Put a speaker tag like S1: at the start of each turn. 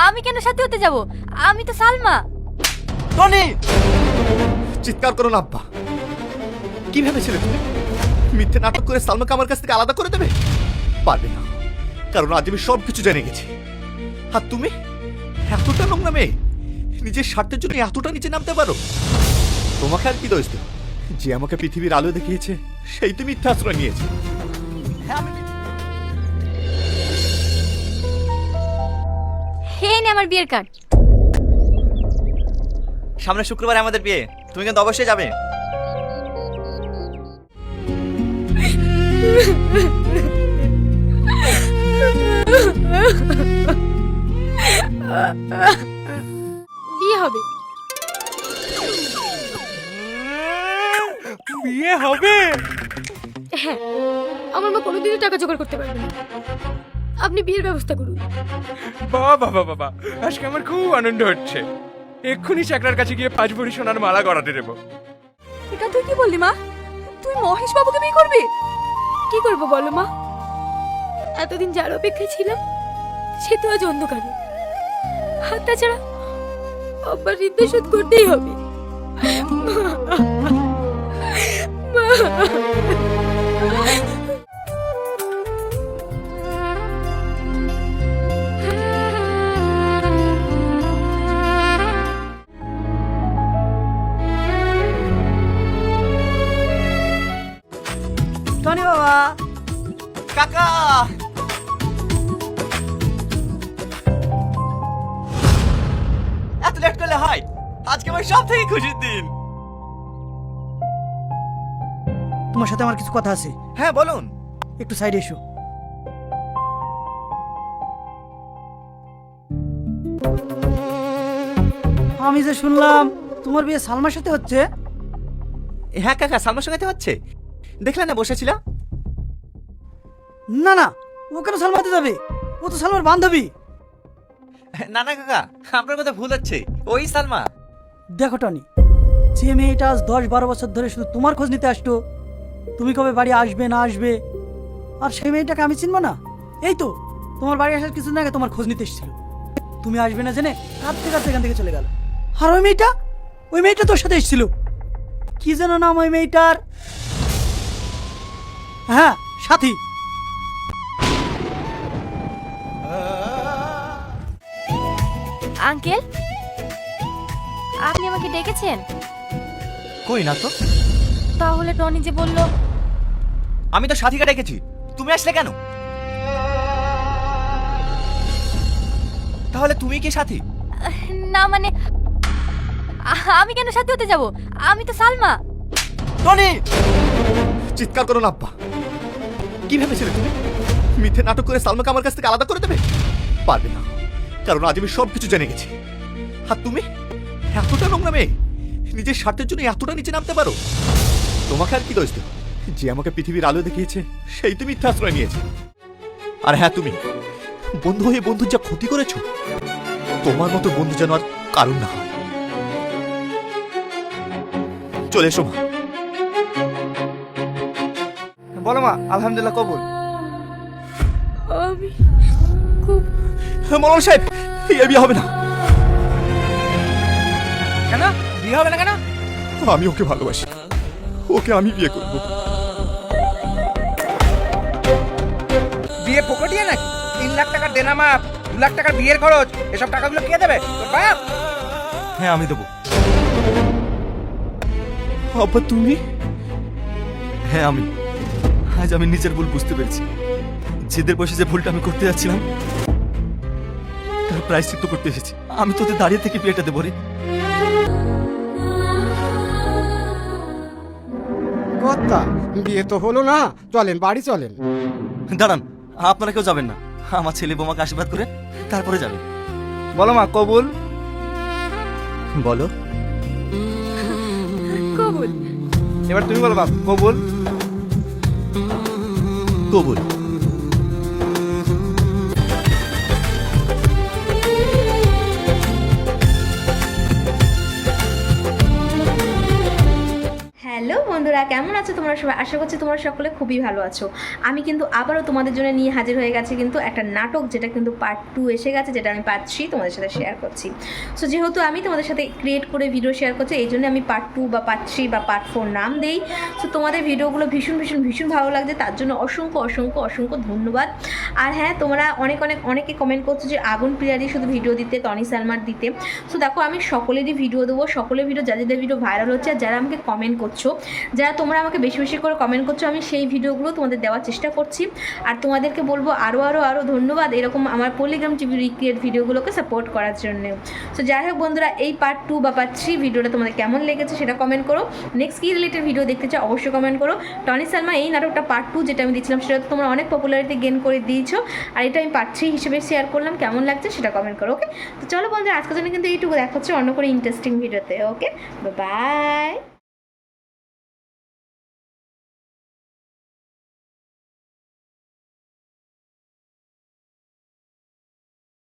S1: আমি কেন সাথে হতে যাব? আমি তো সালমা।
S2: টনি, চিৎকার করো না আব্বা। কি ভেবেছিলে তুমি মিথ্যে নাটক করে সালমাকে আমার কাছ থেকে আলাদা করে দেবে? পারবে না, কারণ আজ আমি সবকিছু জেনে গেছি। আর তুমি এতটা নোংরা মেয়ে, নিজের স্বার্থের জন্য এতটা নিচে নামতে পারো? তোমাকে আর কি দোষ দেব? যে আমাকে পৃথিবীর আলো দেখিয়েছে সেই তো মিথ্যা আশ্রয় নিয়েছে। হ্যাঁ,
S1: হে নে আমার বিয়ের কার্ড।
S2: সামনের শুক্রবারে আমাদের বিয়ে, তুমি কিন্তু অবশ্যই যাবে।
S1: বিয়ে হবে।
S3: বিয়ে হবে?
S1: হ্যাঁ, আমার মা কোনোদিনই টাকা জোগাড় করতে পারবে না। আপনি বিয়ের ব্যবস্থা করুন।
S3: বাবা বাবা বাবা, আজকে আমার খুব আনন্দ হচ্ছে। এক্ষুনি চাকরার কাছে গিয়ে 5 ভরি সোনার মালা গড়াতে দেবো।
S1: এটা তুই কি বললি মা? তুই মহেশ বাবুকে বিয়ে করবি? কি করব বলো মা? এতদিন যার অপেক্ষায় ছিলাম সে তো আজ অন্ধকারে। আর তাছাড়া আব্বার ঋণ শোধ করতেই হবে। মা,
S4: টনি বাবা,
S2: কাকা, এত লেট করলে হয়? আজকে আমার সব থেকে খুশির দিন।
S4: তোমার সাথে আমার কিছু কথা আছে।
S2: হ্যাঁ বলুন।
S4: একটু সাইডে এসো। আমি যে শুনলাম তোমার বিয়ে সালমার সাথে হচ্ছে।
S2: হ্যাঁ কাকা, সালমার সঙ্গে হচ্ছে। দেখলে না বসেছিলাম।
S4: না না, ও কেন সালমাতে যাবে? ও তো সালমার বান্ধবী।
S2: না না কাকা, আপনার কথা ভুল হচ্ছে, ওই সালমা।
S4: দেখো টনি, যে মেয়েটা আজ 10-12 বছর ধরে শুধু তোমার খোঁজ নিতে আসতো, তুমি কবে বাড়ি আসবে না আসবে, আর সেই মেয়েটাকে আমি চিনবো না? এই তো তোমার বাড়ি আসার কিছুদিন আগে তোমার খোঁজ নিতে এসেছিল। তুমি আসবে না জেনে কাঁদতে কাঁদতে এখান থেকে চলে গেল। আর ওই মেয়েটা তোর সাথে এসেছিল। কি যেন নাম ওই মেয়েটার? হ্যাঁ, সাথী।
S1: আঙ্কেল, আপনি আমাকে ডেকেছেন?
S2: কই না তো।
S1: তাহলে টনি যে বলল।
S2: আমি তো সাথীকে ডেকেছি, তুমি আসলে কেন? তাহলে তুমি কি সাথী?
S1: না মানে আমি কেন সাথে হতে যাব? আমি তো সালমা।
S2: টনি, চিৎকার করো না আব্বা। কি ভেবেছিলে তুমি মিথ্যে নাটক করে সালমাকে আমার কাছ থেকে আলাদা করে দেবে? পারবে না, কারণ আজ আমি সবকিছু জেনে গেছি। আর তুমি এতটা নোংরা মেয়ে, নিজের স্বার্থের জন্য এতটা নিচে নামতে পারো? তোমাকে আর কি দোষ দেব? যে আমাকে পৃথিবীর আলো দেখিয়েছে সেই তো মিথ্যা আশ্রয় নিয়েছে। আর হ্যাঁ, তুমি বন্ধু হয়ে বন্ধুর যা ক্ষতি করেছো, তোমার মতো বন্ধু যেন আর কারণ না হয়। চলে এসো মা।
S3: বলো মা, আলহামদুলিল্লাহ কবুল।
S1: আমি খুব।
S2: মৌলানা সাহেব, এই বিয়ে হবে না।
S3: কেন বিয়ে হবে না কেন?
S2: আমি ওকে ভালোবাসি, ওকে আমি বিয়ে করব।
S3: বিয়ে ফোকটিয়ে নাকি? 3 লাখ টাকার দেনা মাপ, 2 লাখ টাকার বিয়ের খরচ, এসব টাকাগুলো কে দেবে? তোর বাপ?
S2: হ্যাঁ আমি দেবো। আব্বা তুমি? হ্যাঁ আমি। আজ আমি নিজের ভুল বুঝতে পেরেছি। জেদের বসে যে ভুলটা আমি করতে যাচ্ছিলাম তার প্রায়শ্চিত্ত করতে এসেছি। আমি তোদের দাঁড়িয়ে থেকে বিয়েটা দেবো রে।
S5: কর্তা, বিয়ে তো হলো না, চলেন বাড়ি চলেন।
S2: দাঁড়ান, আপনারা কেউ যাবেন না। আমার ছেলে বোমাকে আশীর্বাদ করে তারপরে যাবেন।
S3: বলো মা, কবুল।
S2: বলো।
S1: কবুল।
S3: এবার তুমি বলো বাপ, কবুল।
S2: কবুল।
S6: হ্যালো বন্ধুরা, বন্ধুরা, কেমন আছো তোমরা সবাই? আশা করছি তোমরা সকলে খুবই ভালো আছো। আমি কিন্তু আবারও তোমাদের জন্য নিয়ে হাজির হয়ে গেছি কিন্তু একটা নাটক, যেটা কিন্তু পার্ট 2 এসে গেছে, যেটা আমি পার্ট 3 তোমাদের সাথে শেয়ার করছি। সো যেহেতু আমি তোমাদের সাথে ক্রিয়েট করে ভিডিও শেয়ার করছি, এই জন্য আমি পার্ট 2 বা পার্ট 3 বা পার্ট 4 নাম দেই। সো তোমাদের ভিডিওগুলো ভীষণ ভীষণ ভীষণ ভালো লাগছে, তার জন্য অসংখ্য অসংখ্য অসংখ্য ধন্যবাদ। আর হ্যাঁ, তোমরা অনেকে কমেন্ট করছো যে আগুন প্রিয়ারই শুধু ভিডিও দিতে, টনি সালমার দিতে। সো দেখো, আমি সকলেরই ভিডিও দেবো, সকলের ভিডিও, যাদের ভিডিও ভাইরাল হচ্ছে আর যারা আমাকে কমেন্ট করছো, যারা তোমরা আমাকে বেশি বেশি করে কমেন্ট করছো, আমি সেই ভিডিওগুলো তোমাদের দেওয়ার চেষ্টা করছি। আর তোমাদেরকে বলবো আরও ধন্যবাদ এরকম আমার পলিগ্রাম টিভি রিক্রিয়েট ভিডিওগুলোকে সাপোর্ট করার জন্য। সো যাই হোক বন্ধুরা, এই পার্ট 2 বা পার্ট 3 ভিডিওটা তোমাদের কেমন লেগেছে সেটা কমেন্ট করো। নেক্সট কী রিলেটেড ভিডিও দেখতে চাও অবশ্যই কমেন্ট করো। টনি সালমা এই নাটকটা পার্ট 2 যেটা আমি দিচ্ছিলাম, সেটা তো তোমরা অনেক পপুলারিটি গেইন করে দিয়েছো, আর এটা আমি পার্ট 3 হিসেবে শেয়ার করলাম। কেমন লাগছে সেটা কমেন্ট করো। ওকে, তো চলো বন্ধুরা, আজকের জন্য কিন্তু এইটুকু, দেখা হচ্ছে অন্য করে ইন্টারেস্টিং ভিডিওতে। ওকে, বাই।